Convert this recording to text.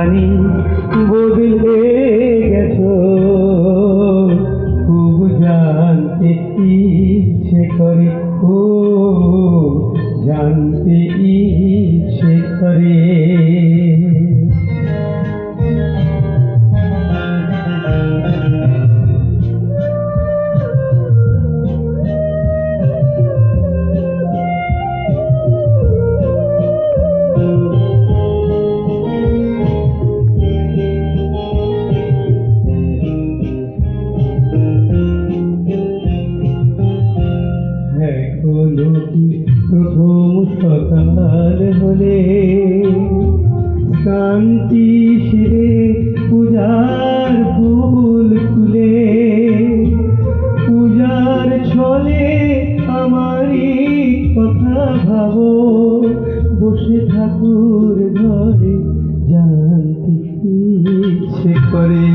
জানি বদলে গেছো, খুব জানতে ইচ্ছে করে, ও জানতে ইচ্ছে করে। এখনো কি প্রথম সকাল হলে শান্তি শিরে পূজার ফুল তুলে, পূজার ছলে আমারই কথা ভাবো, বসে ঠাকুর ঘরে জানতে ইচ্ছে করে,